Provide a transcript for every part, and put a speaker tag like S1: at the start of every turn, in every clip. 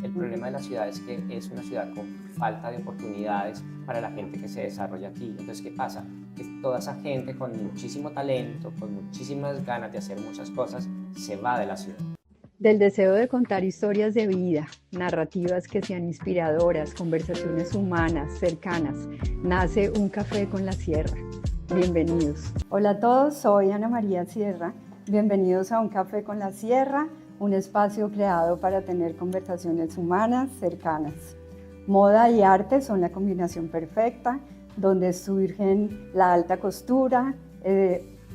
S1: El problema de la ciudad es que es una ciudad con falta de oportunidades para la gente que se desarrolla aquí. Entonces, ¿qué pasa? Que toda esa gente con muchísimo talento, con muchísimas ganas de hacer muchas cosas, se va de la ciudad.
S2: Del deseo de contar historias de vida, narrativas que sean inspiradoras, conversaciones humanas, cercanas, nace Un Café con la Sierra. Bienvenidos. Hola a todos, soy Ana María Sierra. Bienvenidos a Un Café con la Sierra, un espacio creado para tener conversaciones humanas, cercanas. Moda y arte son la combinación perfecta, donde surgen la alta costura,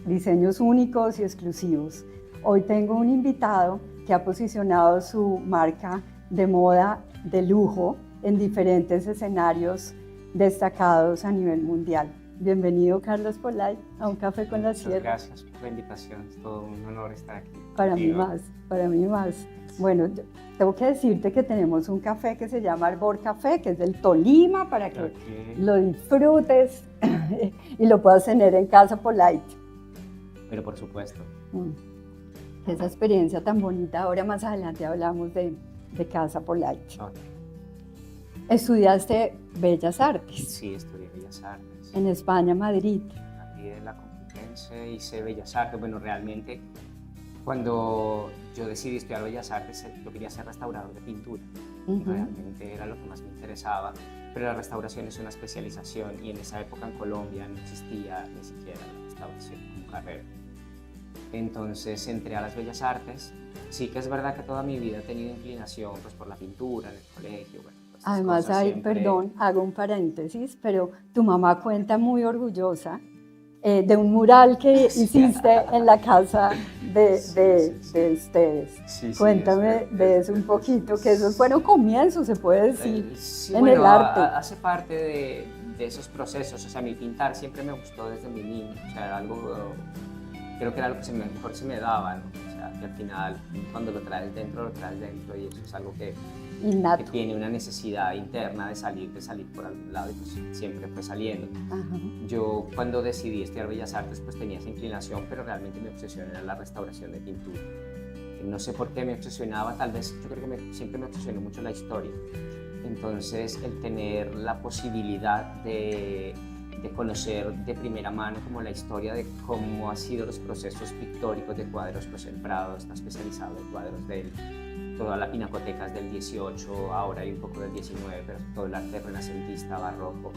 S2: diseños únicos y exclusivos. Hoy tengo un invitado que ha posicionado su marca de moda de lujo en diferentes escenarios destacados a nivel mundial. Bienvenido, Carlos Polay, a Un Café con la Sierra.
S1: Muchas gracias por la invitación, es todo un honor estar aquí.
S2: Para mí más. Bueno, tengo que decirte que tenemos un café que se llama Arbor Café, que es del Tolima, para que lo disfrutes y lo puedas tener en casa Polay.
S1: Pero por supuesto.
S2: Esa experiencia tan bonita. Ahora más adelante hablamos de Casa Polay.
S1: Okay.
S2: ¿Estudiaste Bellas Artes?
S1: Sí, estudié Bellas Artes.
S2: En España, Madrid.
S1: Madrid, en la Complutense, hice Bellas Artes. Bueno, realmente, cuando yo decidí estudiar Bellas Artes, yo quería ser restaurador de pintura. Realmente era lo que más me interesaba. Pero la restauración es una especialización y en esa época en Colombia no existía ni siquiera la restauración como carrera. Entonces entré a las Bellas Artes. Sí que es verdad que toda mi vida he tenido inclinación pues, por la pintura en el colegio. Bueno, pues,
S2: además, perdón, hago un paréntesis, pero tu mamá cuenta muy orgullosa de un mural que hiciste en la casa de ustedes.
S1: Sí,
S2: cuéntame de eso un poquito, que esos fueron comienzos, se puede decir,
S1: sí,
S2: en
S1: bueno,
S2: el arte.
S1: Hace parte de esos procesos. O sea, mi pintar siempre me gustó desde mi niño. O sea, era algo... creo que era lo que mejor se me daba, ¿no? O sea, que al final, cuando lo traes dentro y eso es algo que tiene una necesidad interna de salir por algún lado y pues siempre fue saliendo.
S2: Ajá.
S1: Yo cuando decidí estudiar Bellas Artes pues tenía esa inclinación, pero realmente mi obsesión era la restauración de pintura. No sé por qué me obsesionaba, tal vez yo creo que siempre me obsesionó mucho la historia. Entonces el tener la posibilidad de conocer de primera mano como la historia de cómo han sido los procesos pictóricos de cuadros, pues el Prado está especializado en cuadros de toda la pinacoteca es del 18, ahora hay un poco del 19, pero todo el arte renacentista, barroco,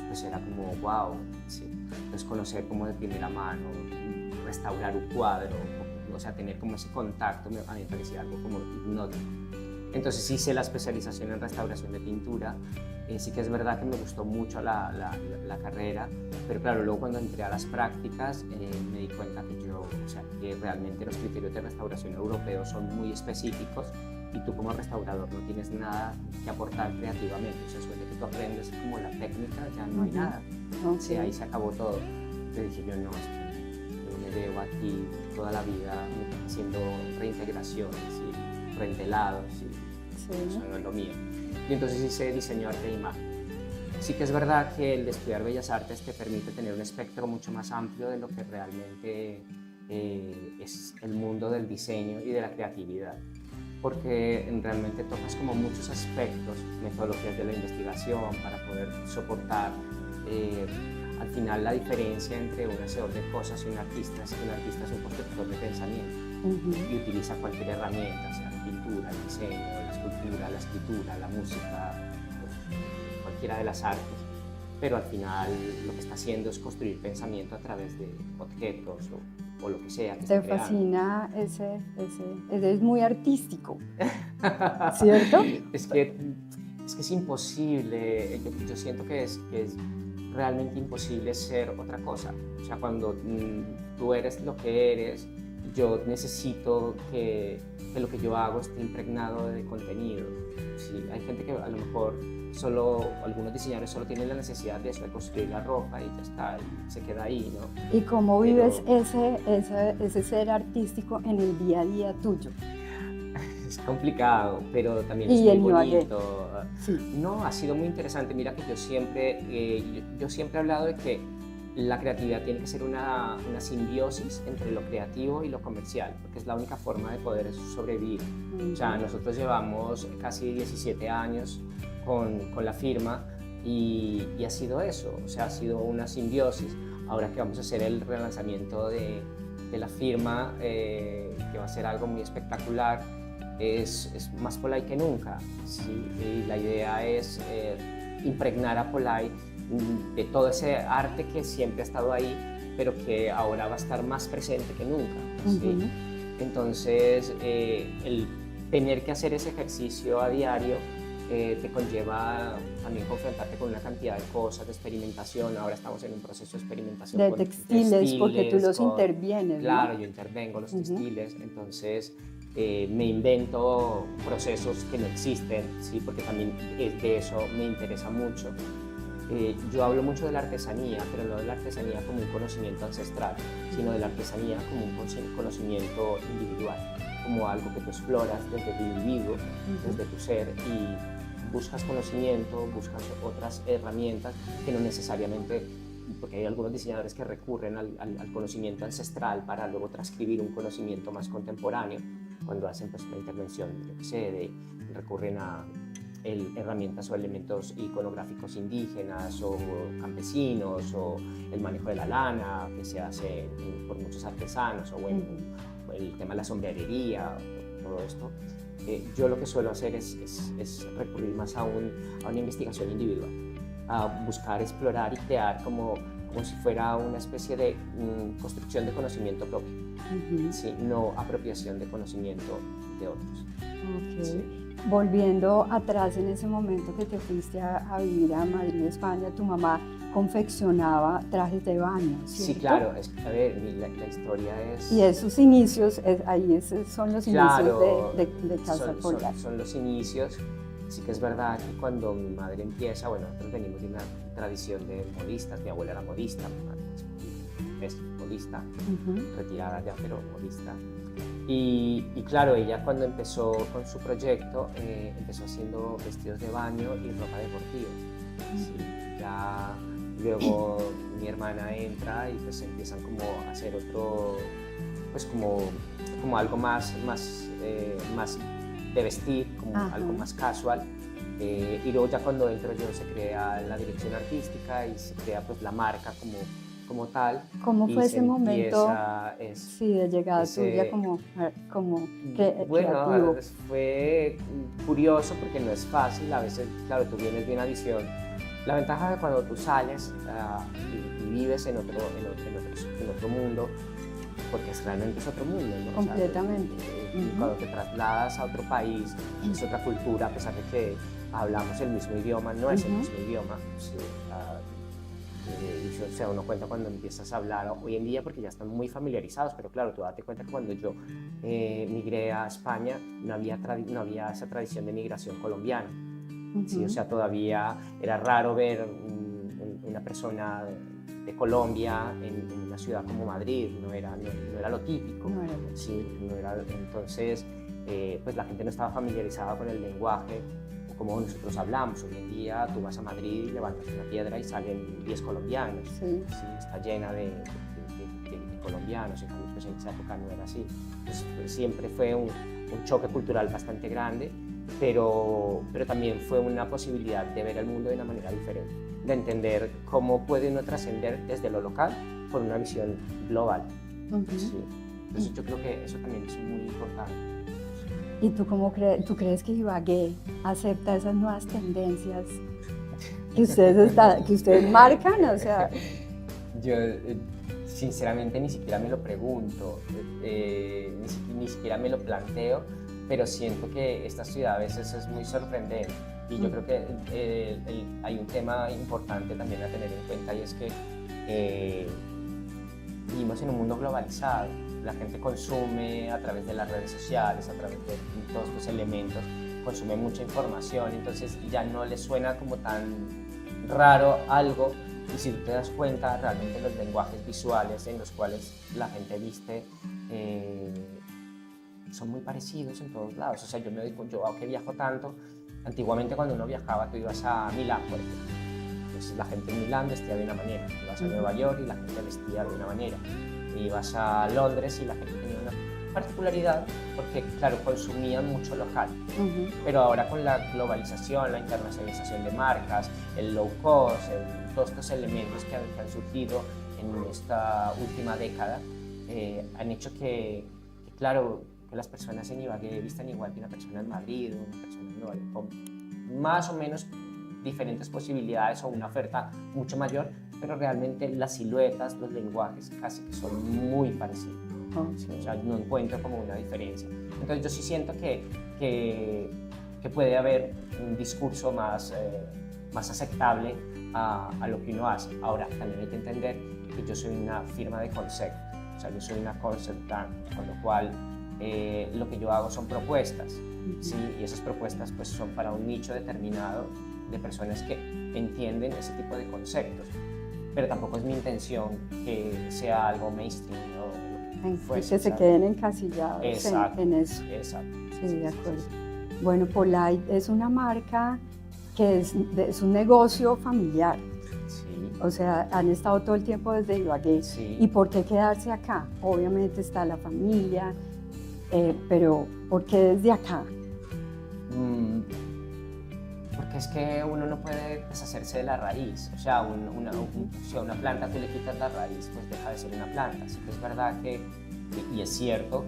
S1: pues era como wow, ¿sí? Entonces conocer como de primera mano, restaurar un cuadro, o sea, tener como ese contacto, a mí me parecía algo como hipnótico. Entonces hice la especialización en restauración de pintura. Sí que es verdad que me gustó mucho la carrera, pero claro, luego cuando entré a las prácticas me di cuenta que realmente los criterios de restauración europeos son muy específicos y tú como restaurador no tienes nada que aportar creativamente. O sea, después de que tú aprendes como la técnica ya no hay nada.
S2: Okay.
S1: Sí, ahí se acabó todo. Entonces dije yo no me veo aquí toda la vida haciendo reintegraciones y rentelados y eso no es lo mío. Y entonces hice diseño, arte e imagen. Sí que es verdad que el de estudiar Bellas Artes te permite tener un espectro mucho más amplio de lo que realmente es el mundo del diseño y de la creatividad, porque realmente tocas como muchos aspectos, metodologías de la investigación para poder soportar al final la diferencia entre un hacedor de cosas y un artista es que un artista es un constructor de pensamiento y utiliza cualquier herramienta, sea la pintura, el diseño, la escultura, la escritura, la música, cualquiera de las artes, pero al final lo que está haciendo es construir pensamiento a través de objetos o lo que sea que
S2: Te
S1: esté creando.
S2: fascina ese es muy artístico, ¿cierto?
S1: Es que es imposible, yo siento que es realmente imposible ser otra cosa. O sea, cuando tú eres lo que eres, yo necesito que lo que yo hago esté impregnado de contenido. Sí, hay gente que a lo mejor algunos diseñadores solo tienen la necesidad de eso, de construir la ropa y ya está, y se queda ahí, ¿no?
S2: ¿Y cómo vives ese ser artístico en el día a día tuyo?
S1: Es complicado, pero también es muy bonito.
S2: Sí.
S1: No, ha sido muy interesante. Mira que yo siempre he hablado de que la creatividad tiene que ser una simbiosis entre lo creativo y lo comercial, porque es la única forma de poder sobrevivir. O sea, nosotros llevamos casi 17 años con la firma y ha sido eso, o sea, ha sido una simbiosis. Ahora que vamos a hacer el relanzamiento de la firma, que va a ser algo muy espectacular, es más Polite que nunca, ¿sí? Y la idea es impregnar a Polite de todo ese arte que siempre ha estado ahí, pero que ahora va a estar más presente que nunca, ¿sí? Entonces, el tener que hacer ese ejercicio a diario te conlleva también confrontarte con una cantidad de cosas, de experimentación. Ahora estamos en un proceso de experimentación
S2: de
S1: con
S2: textiles, porque tú los intervienes,
S1: claro,
S2: ¿no?
S1: yo intervengo los textiles, entonces me invento procesos que no existen, ¿sí? Porque también de eso me interesa mucho. Yo hablo mucho de la artesanía, pero no de la artesanía como un conocimiento ancestral, sino de la artesanía como un conocimiento individual, como algo que tú exploras desde tu individuo, desde tu ser, y buscas conocimiento, buscas otras herramientas que no necesariamente, porque hay algunos diseñadores que recurren al conocimiento ancestral para luego transcribir un conocimiento más contemporáneo, cuando hacen pues, la intervención, yo qué sé, recurren a herramientas o elementos iconográficos indígenas o campesinos, o el manejo de la lana que se hace por muchos artesanos, o bueno, el tema de la sombrerería, todo esto. Yo lo que suelo hacer es recurrir más a una investigación individual, a buscar, explorar y crear como si fuera una especie de construcción de conocimiento propio, ¿sí? No apropiación de conocimiento de otros.
S2: Okay.
S1: Sí.
S2: Volviendo atrás en ese momento que te fuiste a vivir a Madrid, España, tu mamá confeccionaba trajes de baño, ¿cierto?
S1: Sí, claro, a ver, la historia es...
S2: Y esos inicios, son los
S1: claro,
S2: inicios de Casa Polite.
S1: Son los inicios. Sí que es verdad que cuando mi madre empieza, bueno, nosotros venimos de una tradición de modistas, mi abuela era modista, mi madre es modista, retirada ya, pero modista. Y claro, ella cuando empezó con su proyecto, empezó haciendo vestidos de baño y ropa deportiva. Sí, ya luego mi hermana entra y pues empiezan como a hacer otro, pues como algo más de vestir, como algo más casual. Y luego ya cuando entro yo se crea la dirección artística y se crea pues la marca como tal.
S2: ¿Cómo fue ese momento de llegada tuya como
S1: bueno,
S2: creativo?
S1: Fue curioso porque no es fácil, a veces, claro, tú vienes de una visión. La ventaja de cuando tú sales y vives en otro mundo, porque realmente es otro mundo, ¿no?
S2: Completamente.
S1: O sea, cuando te trasladas a otro país, es otra cultura, a pesar de que hablamos el mismo idioma, no es el mismo idioma. Sí, o sea, uno cuenta cuando empiezas a hablar hoy en día porque ya están muy familiarizados, pero claro, tú date cuenta que cuando yo migré a España no había esa tradición de migración colombiana. Sí, o sea, todavía era raro ver una persona de Colombia en una ciudad como Madrid, no era lo típico. Sí, no era, entonces, pues la gente no estaba familiarizada con el lenguaje como nosotros hablamos. Hoy en día tú vas a Madrid y levantas una piedra y salen 10 colombianos. Sí, está llena de colombianos, pues en esa época no era así. Pues siempre fue un choque cultural bastante grande, pero también fue una posibilidad de ver el mundo de una manera diferente, de entender cómo puede uno trascender desde lo local por una visión global. Sí. Entonces yo creo que eso también es muy importante.
S2: ¿Y tú tú crees que Ibagué acepta esas nuevas tendencias que ustedes marcan? O sea...
S1: Yo sinceramente ni siquiera me lo pregunto, ni siquiera me lo planteo, pero siento que esta ciudad a veces es muy sorprendente. Y yo creo que hay un tema importante también a tener en cuenta, y es que vivimos en un mundo globalizado. La gente consume a través de las redes sociales, a través de todos estos elementos, consume mucha información, entonces ya no le suena como tan raro algo. Y si tú te das cuenta, realmente los lenguajes visuales en los cuales la gente viste son muy parecidos en todos lados. O sea, yo que viajo tanto, antiguamente cuando uno viajaba tú ibas a Milán, por ejemplo. Entonces la gente en Milán vestía de una manera, ibas a Nueva York y la gente vestía de una manera, ibas a Londres y la gente tenía una particularidad porque, claro, consumían mucho local. Pero ahora con la globalización, la internacionalización de marcas, el low cost, todos estos elementos que han surgido en esta última década, han hecho que, claro, que las personas en Ibagué vistan igual que una persona en Madrid o una persona en Nueva York, con más o menos diferentes posibilidades o una oferta mucho mayor, pero realmente las siluetas, los lenguajes casi que son muy parecidos. ¿Sí? O sea, no encuentro como una diferencia. Entonces yo sí siento que puede haber un discurso más aceptable a lo que uno hace. Ahora, también hay que entender que yo soy una firma de concept, o sea, yo soy una concept brand, con lo cual lo que yo hago son propuestas, ¿sí? Y esas propuestas pues son para un nicho determinado de personas que entienden ese tipo de conceptos, pero tampoco es mi intención que sea algo mainstream, ¿no?
S2: Que se queden encasillados en eso.
S1: Exacto.
S2: Sí, de acuerdo. Bueno, Polite es una marca que es un negocio familiar.
S1: Sí.
S2: O sea, han estado todo el tiempo desde Ibagué.
S1: Sí.
S2: ¿Y por qué quedarse acá? Obviamente está la familia, pero ¿por qué desde acá?
S1: Porque es que uno no puede deshacerse de la raíz. O sea, si a una planta tú le quitas la raíz, pues deja de ser una planta. Así que es verdad que, y es cierto,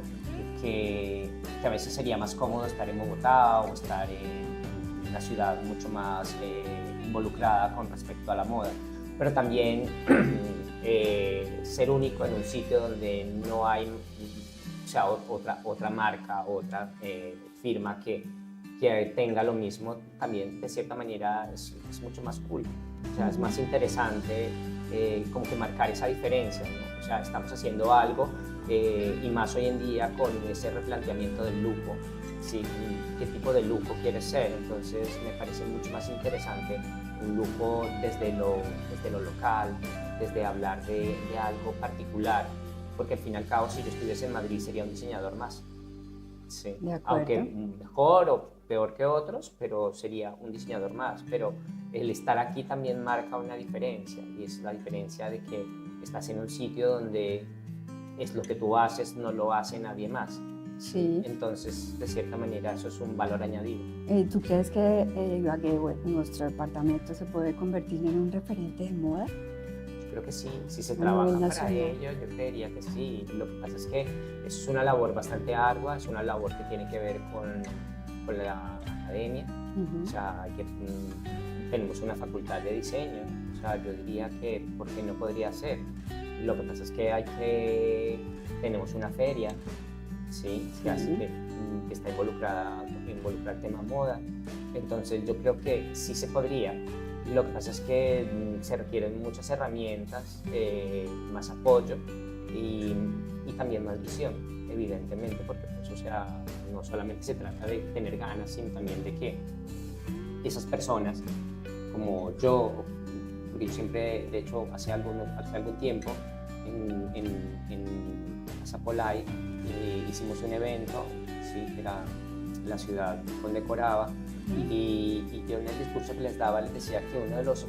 S1: que a veces sería más cómodo estar en Bogotá o estar en una ciudad mucho más involucrada con respecto a la moda. Pero también ser único en un sitio donde no hay, o sea, otra marca, otra firma que tenga lo mismo, también de cierta manera es mucho más cool. O sea, es más interesante como que marcar esa diferencia, ¿no? O sea, estamos haciendo algo y más hoy en día con ese replanteamiento del lujo, ¿sí? ¿Qué tipo de lujo quieres ser? Entonces me parece mucho más interesante un lujo desde lo local, desde hablar de algo particular, porque al fin y al cabo si yo estuviese en Madrid sería un diseñador más. Sí. Aunque mejor o peor que otros, pero sería un diseñador más. Pero el estar aquí también marca una diferencia, y es la diferencia de que estás en un sitio donde es lo que tú haces, no lo hace nadie más.
S2: Sí.
S1: Entonces, de cierta manera, eso es un valor añadido.
S2: ¿Tú crees que Ibagué, nuestro departamento, se puede convertir en un referente de moda?
S1: Creo que sí, si se trabaja para ello, yo creería que sí. Lo que pasa es que es una labor bastante ardua, es una labor que tiene que ver con la academia. O sea, tenemos una facultad de diseño, o sea, yo diría que ¿por qué no podría ser? Lo que pasa es que tenemos una feria, ¿sí? Que está involucrada el tema moda, entonces yo creo que sí se podría. Lo que pasa es que se requieren muchas herramientas, más apoyo y también más visión, evidentemente, porque pues, o sea, no solamente se trata de tener ganas, sino también de que esas personas, como yo, porque yo siempre, de hecho, hace algún tiempo, en Casa Polite, hicimos un evento, ¿sí? Que era la ciudad condecoraba. Y yo en el discurso que les daba les decía que una de las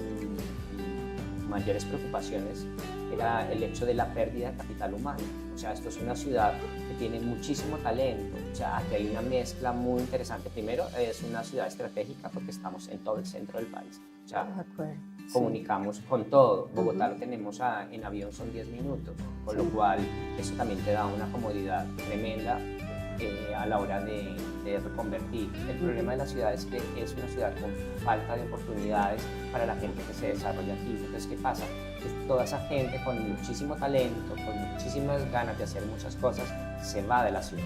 S1: mayores preocupaciones era el hecho de la pérdida de capital humano. O sea, esto es una ciudad que tiene muchísimo talento, o sea, aquí hay una mezcla muy interesante. Primero, es una ciudad estratégica porque estamos en todo el centro del país. O sea, comunicamos con todo. Bogotá lo tenemos en avión, son 10 minutos, con lo cual eso también te da una comodidad tremenda a la hora de reconvertir. El problema de la ciudad es que es una ciudad con falta de oportunidades para la gente que se desarrolla aquí. Entonces, ¿qué pasa? Que toda esa gente con muchísimo talento, con muchísimas ganas de hacer muchas cosas, se va de la ciudad.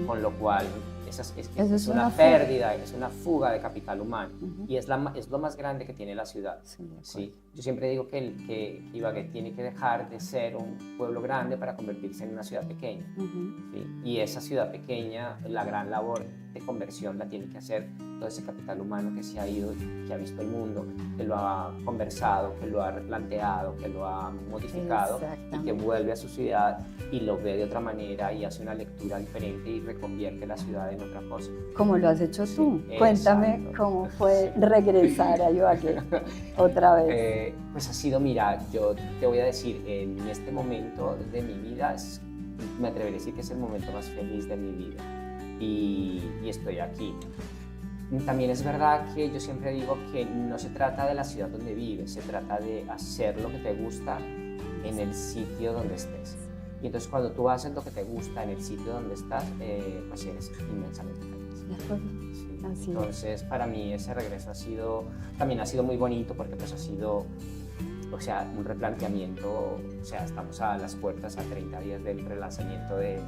S1: Con lo cual, es una pérdida, es una fuga de capital humano. Y es lo más grande que tiene la ciudad. Sí. Yo siempre digo que Ibagué tiene que dejar de ser un pueblo grande para convertirse en una ciudad pequeña. ¿Sí? Y esa ciudad pequeña, la gran labor de conversión la tiene que hacer todo ese capital humano que se ha ido, que ha visto el mundo, que lo ha conversado, que lo ha replanteado, que lo ha modificado y que vuelve a su ciudad y lo ve de otra manera y hace una lectura diferente y reconvierte la ciudad en otra cosa.
S2: ¿Cómo lo has hecho tú?
S1: Sí,
S2: cuéntame
S1: exacto.
S2: cómo fue regresar a Ibagué otra vez.
S1: Pues ha sido, mira, yo te voy a decir, en este momento de mi vida, me atrevería a decir que es el momento más feliz de mi vida y estoy aquí. También es verdad que yo siempre digo que no se trata de la ciudad donde vives, se trata de hacer lo que te gusta en el sitio donde estés. Y entonces cuando tú haces lo que te gusta en el sitio donde estás, pues eres inmensamente feliz.
S2: De acuerdo.
S1: Sí.
S2: Así
S1: Entonces para mí ese regreso también ha sido muy bonito porque pues ha sido, o sea, un replanteamiento, o sea, estamos a las puertas a 30 días del relanzamiento de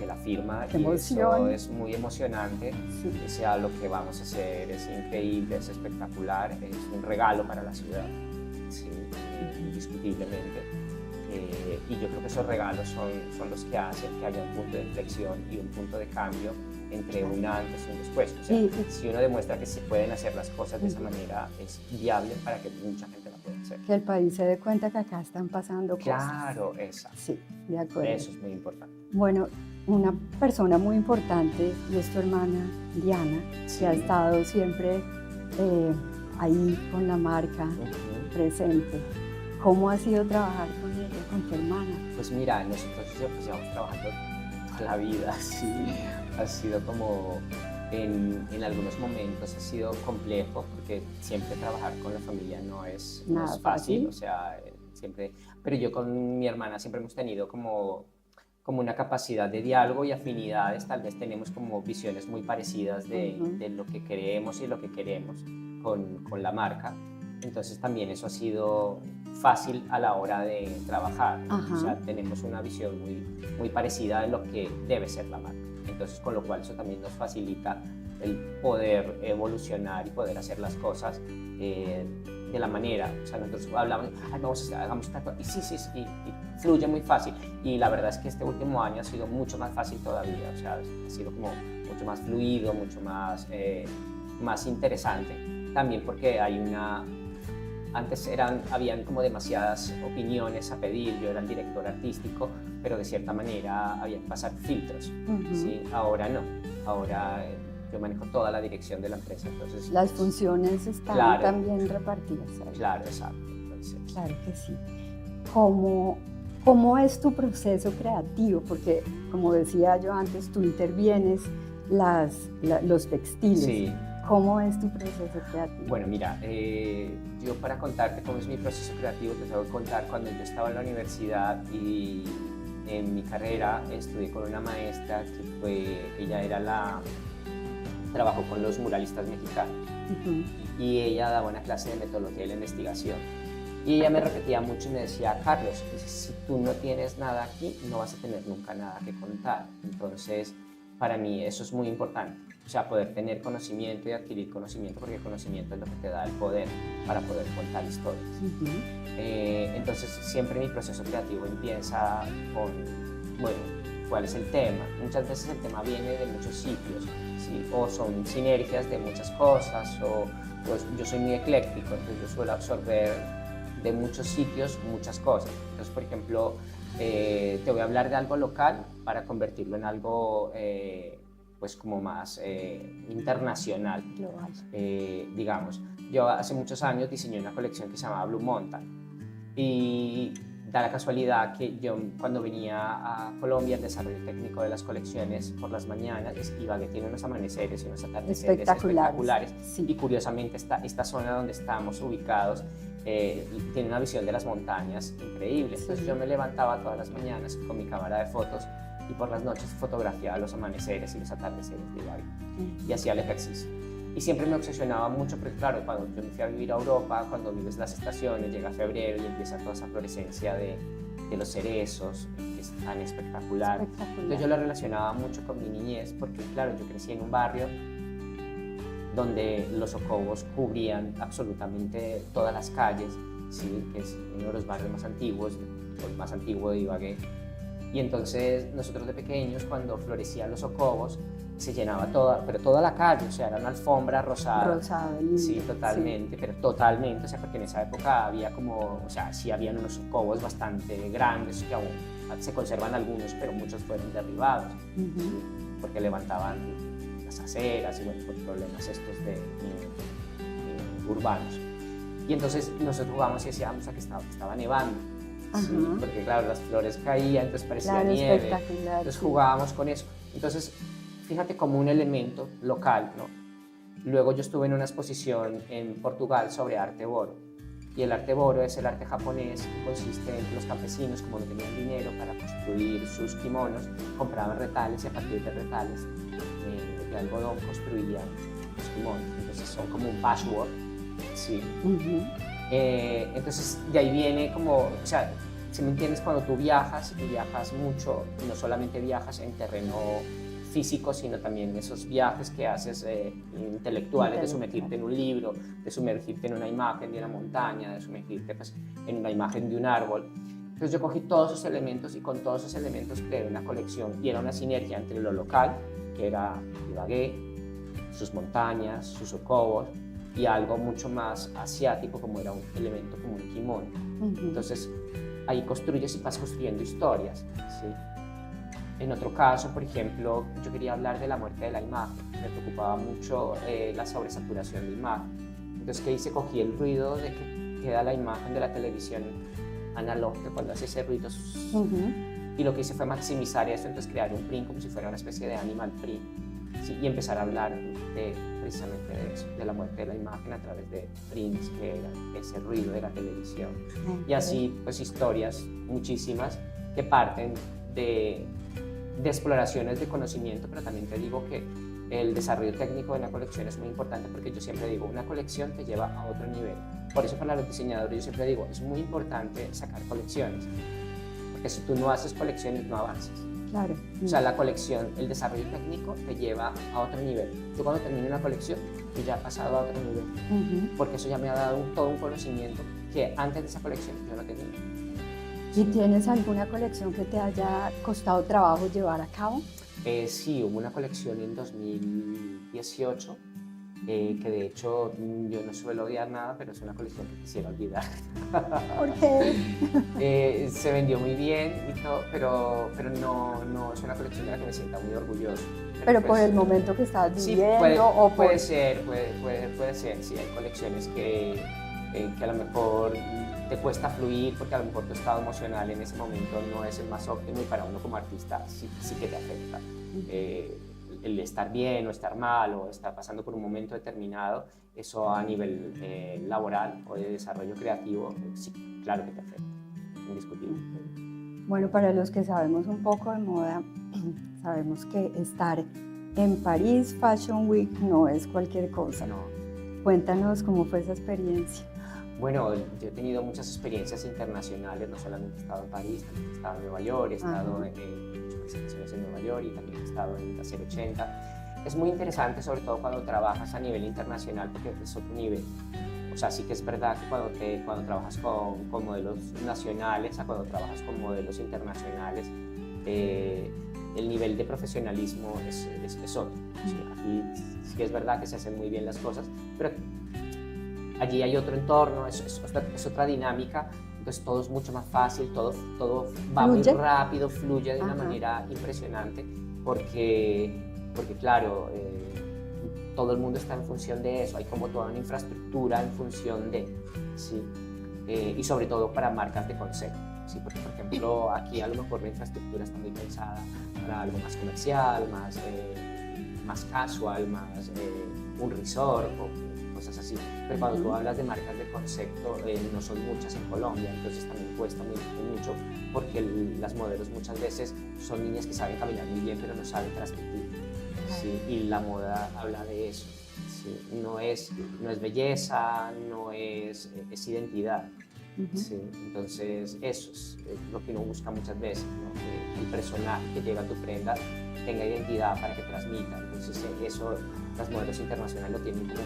S1: la firma.
S2: ¡Qué
S1: y
S2: emoción!
S1: eso es muy emocionante.
S2: Sí.
S1: O sea, lo que vamos a hacer es increíble, es espectacular, es un regalo para la ciudad, sí, indiscutiblemente. Y yo creo que esos regalos son los que hacen que haya un punto de inflexión y un punto de cambio entre un antes y un después. O sea, si uno demuestra que se pueden hacer las cosas de esa manera, es viable para que mucha gente la pueda hacer.
S2: Que el país se dé cuenta que acá están pasando cosas.
S1: Claro, exacto.
S2: Sí, de acuerdo.
S1: Eso es muy importante.
S2: Bueno, una persona muy importante es tu hermana Diana,
S1: Sí.
S2: que ha estado siempre ahí con la marca presente. ¿Cómo ha sido trabajar con ella, con tu hermana?
S1: Pues mira, nosotros llevamos trabajando toda la vida, sí. Ha sido como, en algunos momentos ha sido complejo, porque siempre trabajar con la familia no es fácil, o sea, siempre, pero yo con mi hermana siempre hemos tenido como una capacidad de diálogo y afinidades, tal vez tenemos como visiones muy parecidas de lo que queremos y lo que queremos con la marca. Entonces también eso ha sido fácil a la hora de trabajar. O sea, tenemos una visión muy parecida de lo que debe ser la marca. Entonces, con lo cual eso también nos facilita el poder evolucionar y poder hacer las cosas de la manera. O sea, nosotros hablamos, hagamos esta cosa, y sí, y fluye muy fácil. Y la verdad es que este último año ha sido mucho más fácil todavía. O sea, ha sido como mucho más fluido, mucho más interesante. También porque antes habían como demasiadas opiniones a pedir, yo era el director artístico, pero de cierta manera había que pasar filtros, ¿sí? Ahora no, ahora yo manejo toda la dirección de la empresa. Entonces,
S2: las funciones están también repartidas, ¿sabes?
S1: Claro, exacto. Entonces,
S2: claro que sí. ¿Cómo es tu proceso creativo? Porque, como decía yo antes, tú intervienes los textiles.
S1: Sí.
S2: ¿Cómo es tu proceso creativo?
S1: Bueno, mira, yo para contarte cómo es mi proceso creativo te tengo que contar cuando yo estaba en la universidad y en mi carrera estudié con una maestra trabajó con los muralistas mexicanos y ella daba una clase de metodología de la investigación y ella me repetía mucho y me decía, Carlos, si tú no tienes nada aquí, no vas a tener nunca nada que contar. Entonces, para mí eso es muy importante. O sea, poder tener conocimiento y adquirir conocimiento, porque el conocimiento es lo que te da el poder para poder contar historias. Entonces, siempre mi proceso creativo empieza con, bueno, ¿cuál es el tema? Muchas veces el tema viene de muchos sitios, ¿sí? O son sinergias de muchas cosas, o pues, yo soy muy ecléctico, entonces yo suelo absorber de muchos sitios muchas cosas. Entonces, por ejemplo, te voy a hablar de algo local para convertirlo en algo pues como más internacional, digamos. Yo hace muchos años diseñé una colección que se llamaba Blue Mountain y da la casualidad que yo cuando venía a Colombia el desarrollo técnico de las colecciones por las mañanas, Ibagué tiene unos amaneceres y unos atardeceres espectaculares. Sí. Y curiosamente esta zona donde estamos ubicados tiene una visión de las montañas increíble. Entonces yo me levantaba todas las mañanas con mi cámara de fotos y por las noches fotografiaba los amaneceres y los atardeceres de Ibagué y hacía el ejercicio. Y siempre me obsesionaba mucho, porque claro, cuando yo me fui a vivir a Europa, cuando vives las estaciones, llega febrero y empieza toda esa florescencia de los cerezos, que es tan espectacular. Entonces yo lo relacionaba mucho con mi niñez, porque claro, yo crecí en un barrio donde los socobos cubrían absolutamente todas las calles, ¿sí? Que es uno de los barrios más antiguos, el más antiguo de Ibagué. Y entonces nosotros de pequeños, cuando florecían los socobos, se llenaba toda, pero toda la calle, o sea, era una alfombra rosada.
S2: Rosada, lindo.
S1: Sí, totalmente, pero totalmente, o sea, porque en esa época había como, o sea, sí habían unos cobos bastante grandes, que aún se conservan algunos, pero muchos fueron derribados, porque levantaban las aceras y bueno, por problemas estos de urbanos. Y entonces nosotros jugábamos y decíamos que estaba nevando, ¿sí? Porque claro, las flores caían, entonces parecía nieve, entonces jugábamos con eso. Entonces, fíjate como un elemento local, ¿no? Luego yo estuve en una exposición en Portugal sobre arte boro, y el arte boro es el arte japonés que consiste en que los campesinos, como no tenían dinero para construir sus kimonos, compraban retales y a partir de retales de algodón construían los kimonos. Entonces son como un patchwork, ¿sí? Entonces de ahí viene como, o sea, si me entiendes, cuando tú viajas y viajas mucho, no solamente viajas en terreno físico, sino también esos viajes que haces intelectuales, de sumergirte en un libro, de sumergirte en una imagen de una montaña, de sumergirte pues, en una imagen de un árbol. Entonces yo cogí todos esos elementos y con todos esos elementos creé una colección y era una sinergia entre lo local, que era Ibagué, sus montañas, sus okobos, y algo mucho más asiático como era un elemento como un kimono. Entonces ahí construyes y vas construyendo historias, ¿sí? En otro caso, por ejemplo, yo quería hablar de la muerte de la imagen. Me preocupaba mucho la sobresaturación de imagen. Entonces, ¿qué hice? Cogí el ruido de que queda la imagen de la televisión analógica cuando hace ese ruido. Y lo que hice fue maximizar eso, entonces crear un print como si fuera una especie de animal print. ¿Sí? Y empezar a hablar precisamente de eso, de la muerte de la imagen a través de prints, que era ese ruido de la televisión. Y así, pues, historias muchísimas que parten de exploraciones de conocimiento, pero también te digo que el desarrollo técnico de una colección es muy importante, porque yo siempre digo, una colección te lleva a otro nivel. Por eso para los diseñadores yo siempre digo, es muy importante sacar colecciones, porque si tú no haces colecciones no avanzas.
S2: Claro.
S1: O sea, la colección, el desarrollo técnico te lleva a otro nivel. Yo cuando termino una colección, yo ya he pasado a otro nivel, porque eso ya me ha dado todo un conocimiento que antes de esa colección yo no tenía.
S2: ¿Y tienes alguna colección que te haya costado trabajo llevar a cabo?
S1: Sí, hubo una colección en 2018 que de hecho yo no suelo odiar nada, pero es una colección que quisiera olvidar.
S2: ¿Por qué?
S1: Se vendió muy bien y todo, pero no es una colección de la que me sienta muy orgulloso.
S2: Pero
S1: pues,
S2: por el momento que estabas viviendo,
S1: sí,
S2: o por...
S1: puede ser, sí, hay colecciones que a lo mejor te cuesta fluir porque a lo mejor tu estado emocional en ese momento no es el más óptimo, y para uno como artista sí que te afecta. El estar bien o estar mal o estar pasando por un momento determinado, eso a nivel laboral o de desarrollo creativo, sí, claro que te afecta, indiscutible.
S2: Bueno, para los que sabemos un poco de moda, sabemos que estar en París Fashion Week no es cualquier cosa.
S1: No.
S2: Cuéntanos cómo fue esa experiencia.
S1: Bueno, yo he tenido muchas experiencias internacionales, no solamente he estado en París, también he estado en Nueva York, he estado en muchas presentaciones en Nueva York y también he estado en la 080. Es muy interesante, sobre todo cuando trabajas a nivel internacional, porque es otro nivel. O sea, sí que es verdad que cuando trabajas con modelos nacionales, a cuando trabajas con modelos internacionales, el nivel de profesionalismo es otro. ¿Sí? Aquí sí que es verdad que se hacen muy bien las cosas, pero allí hay otro entorno, es otra dinámica, entonces todo es mucho más fácil, todo va muy rápido, fluye de una manera impresionante, porque claro, todo el mundo está en función de eso, hay como toda una infraestructura en función de, ¿sí? Y sobre todo para marcas de concepto, ¿sí? Porque por ejemplo aquí a lo mejor la infraestructura está muy pensada para algo más comercial, más casual, más un resort o cosas así, pero cuando tú hablas de marcas de concepto no son muchas en Colombia, entonces también cuesta mucho porque las modelos muchas veces son niñas que saben caminar muy bien pero no saben transmitir, ¿sí? Y la moda habla de eso, ¿sí? No es belleza, no es identidad, ¿sí? Entonces eso es lo que uno busca muchas veces, ¿no? Que el personaje que lleva a tu prenda tenga identidad para que transmita, entonces eso las modelos internacionales lo tienen como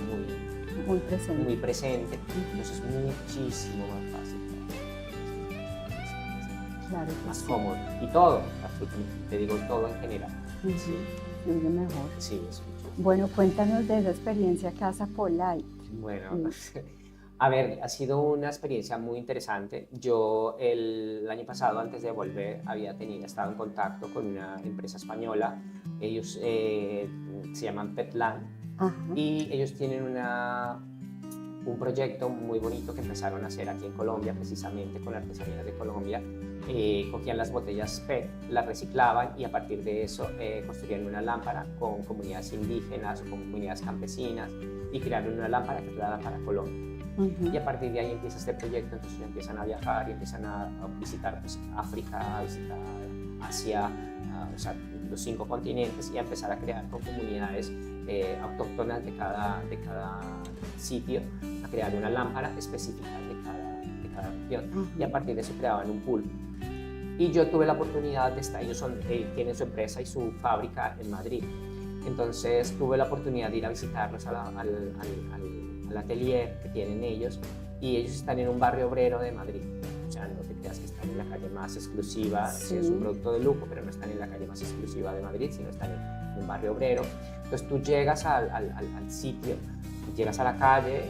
S1: muy presente, entonces es muchísimo más fácil,
S2: claro,
S1: más cómodo, y todo, absolutamente, te digo todo en general.
S2: Sí. fluye mejor.
S1: Sí, es
S2: Bueno, cuéntanos de esa experiencia Casa Polite.
S1: bueno. A ver, ha sido una experiencia muy interesante. Yo el año pasado, antes de volver, estado en contacto con una empresa española. Ellos se llaman Petland.
S2: Ajá.
S1: Y ellos tienen un proyecto muy bonito que empezaron a hacer aquí en Colombia, precisamente con artesanías de Colombia. Cogían las botellas PET, las reciclaban y a partir de eso construían una lámpara con comunidades indígenas o con comunidades campesinas y crearon una lámpara que fue la lámpara Colombia. Y a partir de ahí empieza este proyecto, entonces ya empiezan a viajar y empiezan a visitar pues, África, a visitar Asia, o sea, los 5 continentes y a empezar a crear con comunidades autóctonas de cada sitio, a crear una lámpara específica de cada región. Y a partir de eso creaban un pool. Y yo tuve la oportunidad de estar, ellos tienen su empresa y su fábrica en Madrid. Entonces tuve la oportunidad de ir a visitarlos al atelier que tienen ellos y ellos están en un barrio obrero de Madrid. O sea, no te creas que están en la calle más exclusiva, sí. Es un producto de lujo, pero no están en la calle más exclusiva de Madrid, sino están en un barrio obrero. Entonces tú llegas al sitio, llegas a la calle,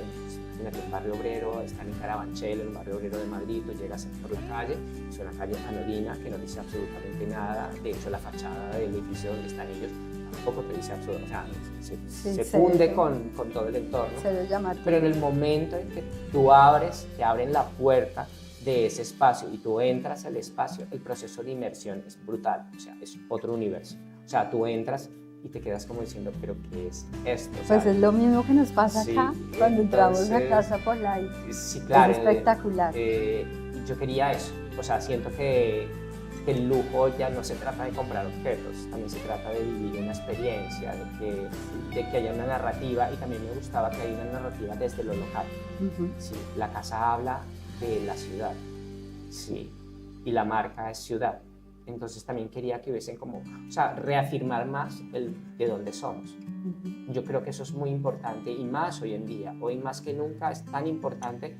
S1: imagínate un barrio obrero, están en Carabanchel, en un barrio obrero de Madrid, tú llegas por la calle, es una calle anodina que no dice absolutamente nada, de hecho la fachada del edificio donde están ellos tampoco te dice absolutamente nada, se funde con todo el entorno, pero en el momento en que tú te abren la puerta de ese espacio y tú entras al espacio, el proceso de inmersión es brutal, o sea, es otro universo, o sea, tú entras y te quedas como diciendo, ¿pero qué es esto?
S2: Pues es lo mismo que nos pasa acá cuando entramos a Casa Polite.
S1: Sí, claro.
S2: Es espectacular.
S1: Yo quería eso, o sea, siento que el lujo ya no se trata de comprar objetos, también se trata de vivir una experiencia, de que haya una narrativa y también me gustaba que haya una narrativa desde lo local. Sí, la casa habla de la ciudad, sí, y la marca es ciudad. Entonces también quería que hubiesen como, o sea, reafirmar más de dónde somos. Yo creo que eso es muy importante y más hoy en día, hoy más que nunca es tan importante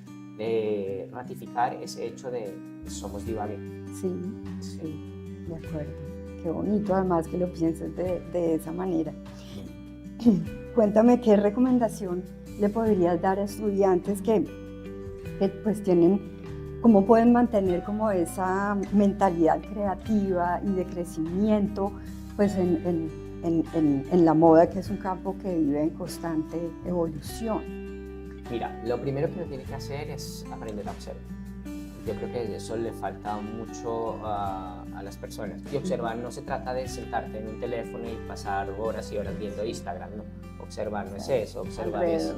S1: ratificar ese hecho de que somos de Ibagué.
S2: Sí, de acuerdo. Qué bonito además que lo pienses de esa manera. Cuéntame qué recomendación le podrías dar a estudiantes que pues tienen, cómo pueden mantener como esa mentalidad creativa y de crecimiento pues en la moda, que es un campo que vive en constante evolución.
S1: Mira, lo primero que uno tiene que hacer es aprender a observar. Yo creo que eso le falta mucho a las personas. Y observar no se trata de sentarte en un teléfono y pasar horas y horas viendo Instagram, ¿no? Observar no es eso, observar es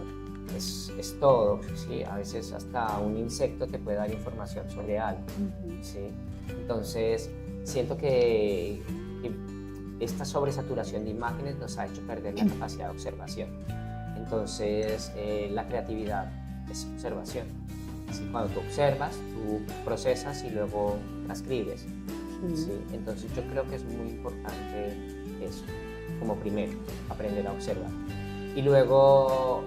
S1: todo, ¿sí? A veces hasta un insecto te puede dar información sobre algo, ¿sí? Entonces, siento que esta sobresaturación de imágenes nos ha hecho perder la capacidad de observación. Entonces, la creatividad es observación. ¿Sí? Cuando tú observas, tú procesas y luego transcribes. ¿Sí? Entonces, yo creo que es muy importante eso, como primero, aprender a observar. Y luego,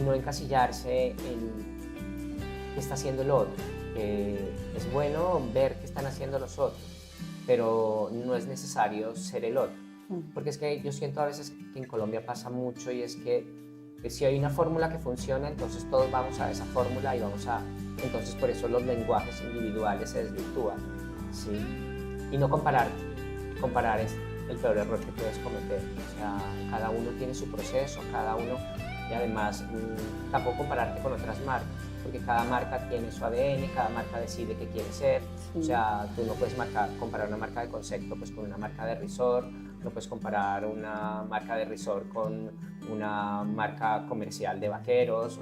S1: no encasillarse en qué está haciendo el otro. Es bueno ver qué están haciendo los otros, pero no es necesario ser el otro. Porque es que yo siento a veces que en Colombia pasa mucho y es que si hay una fórmula que funciona, entonces todos vamos a esa fórmula y entonces por eso los lenguajes individuales se desvirtúan, ¿sí? Y no comparar es el peor error que puedes cometer, o sea, cada uno tiene su proceso, y además tampoco compararte con otras marcas, porque cada marca tiene su ADN, cada marca decide qué quiere ser, o sea, tú no puedes comparar una marca de concepto pues con una marca de resort, no puedes comparar una marca de resort con una marca comercial de vaqueros,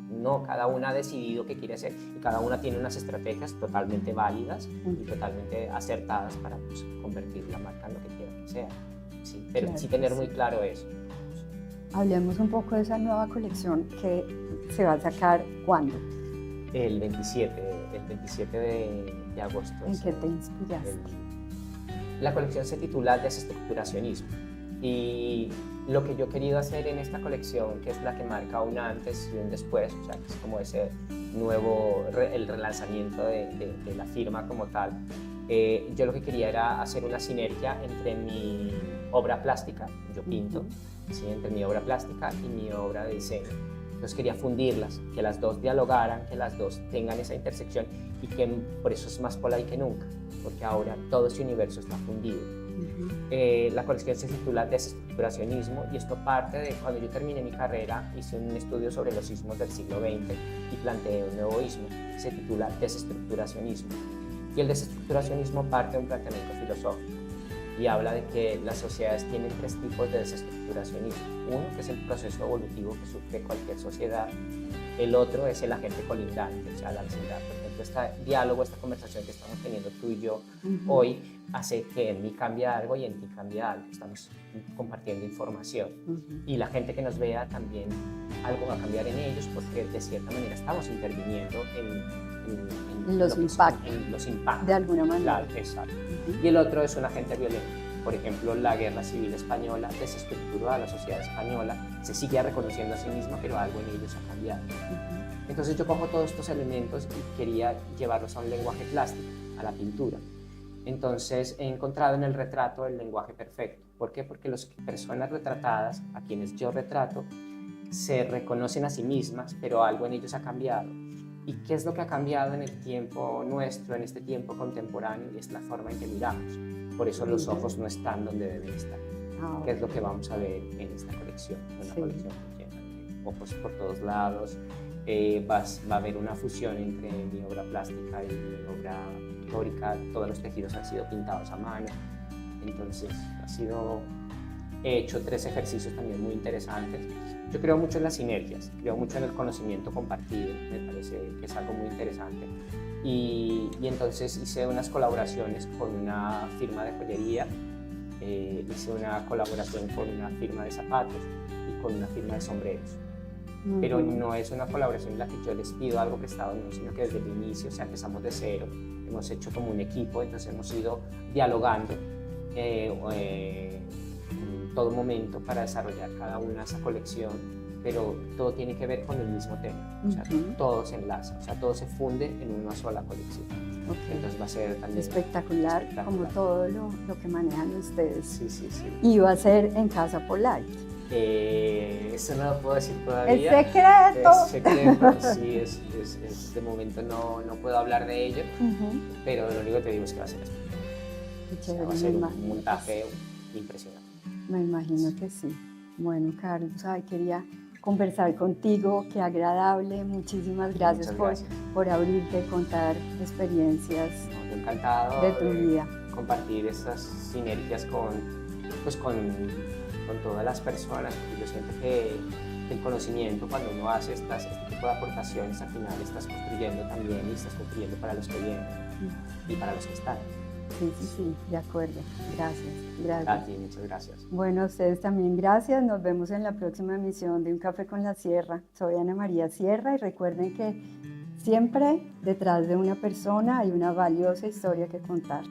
S1: no, cada una ha decidido qué quiere hacer y cada una tiene unas estrategias totalmente válidas y totalmente acertadas para pues, convertir la marca en lo que quiera que sea, ¿sí? Pero claro, sí tener muy claro eso.
S2: Hablemos un poco de esa nueva colección que se va a sacar, ¿cuándo?
S1: El 27 de agosto.
S2: ¿En qué te inspiraste?
S1: La colección se titula Desestructuracionismo y lo que yo he querido hacer en esta colección, que es la que marca un antes y un después, o sea, que es como ese nuevo, el relanzamiento de la firma como tal, yo lo que quería era hacer una sinergia entre mi obra plástica, yo pinto, ¿sí? Entre mi obra plástica y mi obra de diseño. Entonces quería fundirlas, que las dos dialogaran, que las dos tengan esa intersección y que por eso es más Polar que nunca, porque ahora todo este universo está fundido. La colección se titula Desestructuracionismo y esto parte de cuando yo terminé mi carrera, hice un estudio sobre los ismos del siglo XX y planteé un nuevo ismo, se titula Desestructuracionismo. Y el desestructuracionismo parte de un planteamiento filosófico y habla de que las sociedades tienen tres tipos de desestructuracionismo. Uno, que es el proceso evolutivo que sufre cualquier sociedad. El otro es el agente colindante, o sea, la vecindad. Por ejemplo, este diálogo, esta conversación que estamos teniendo tú y yo hoy hace que en mí cambie algo y en ti cambie algo. Estamos compartiendo información. Y la gente que nos vea también algo va a cambiar en ellos porque de cierta manera estamos interviniendo en
S2: los impactos.
S1: En los impactos.
S2: De alguna manera.
S1: Claro, exacto. Y el otro es un agente violento. Por ejemplo, la Guerra Civil Española desestructuró a la sociedad española, se sigue reconociendo a sí misma, pero algo en ellos ha cambiado. Entonces yo cojo todos estos elementos y quería llevarlos a un lenguaje plástico, a la pintura. Entonces he encontrado en el retrato el lenguaje perfecto. ¿Por qué? Porque las personas retratadas, a quienes yo retrato, se reconocen a sí mismas, pero algo en ellos ha cambiado. ¿Y qué es lo que ha cambiado en el tiempo nuestro, en este tiempo contemporáneo? Y es la forma en que miramos. Por eso los ojos no están donde deben estar. ¿Qué es lo que vamos a ver en esta colección? Una colección llena de ojos por todos lados. Va a haber una fusión entre mi obra plástica y mi obra pictórica. Todos los tejidos han sido pintados a mano. Entonces he hecho 3 ejercicios también muy interesantes. Yo creo mucho en las sinergias, creo mucho en el conocimiento compartido, me parece que es algo muy interesante. Y entonces hice unas colaboraciones con una firma de joyería, hice una colaboración con una firma de zapatos y con una firma de sombreros. Pero no es una colaboración en la que yo les pido algo prestado, no, sino que desde el inicio, o sea, empezamos de cero, hemos hecho como un equipo, entonces hemos ido dialogando en todo momento para desarrollar cada una esa colección, pero todo tiene que ver con el mismo tema, o sea, todo se enlaza, o sea, todo se funde en una sola colección. Entonces va a ser también
S2: espectacular, como todo lo que manejan ustedes.
S1: Sí.
S2: Y va a ser en Casa Polite.
S1: Eso no lo puedo decir todavía.
S2: ¡Es secreto!
S1: Es secreto, sí, de momento no puedo hablar de ello, pero lo único que te digo es que va a ser espectacular. Va a ser un montaje impresionante.
S2: Me imagino que sí. Bueno, Carlos, quería conversar contigo, qué agradable. Muchísimas gracias, por abrirte, contar experiencias
S1: encantado
S2: de tu vida.
S1: Compartir esas sinergias con todas las personas, porque yo siento que el conocimiento, cuando uno hace este tipo de aportaciones, al final estás construyendo también y estás construyendo para los que vienen y para los que están.
S2: Sí, de acuerdo. Gracias.
S1: A ti, muchas gracias.
S2: Bueno, a ustedes también gracias. Nos vemos en la próxima emisión de Un Café con la Sierra. Soy Ana María Sierra y recuerden que siempre detrás de una persona hay una valiosa historia que contar.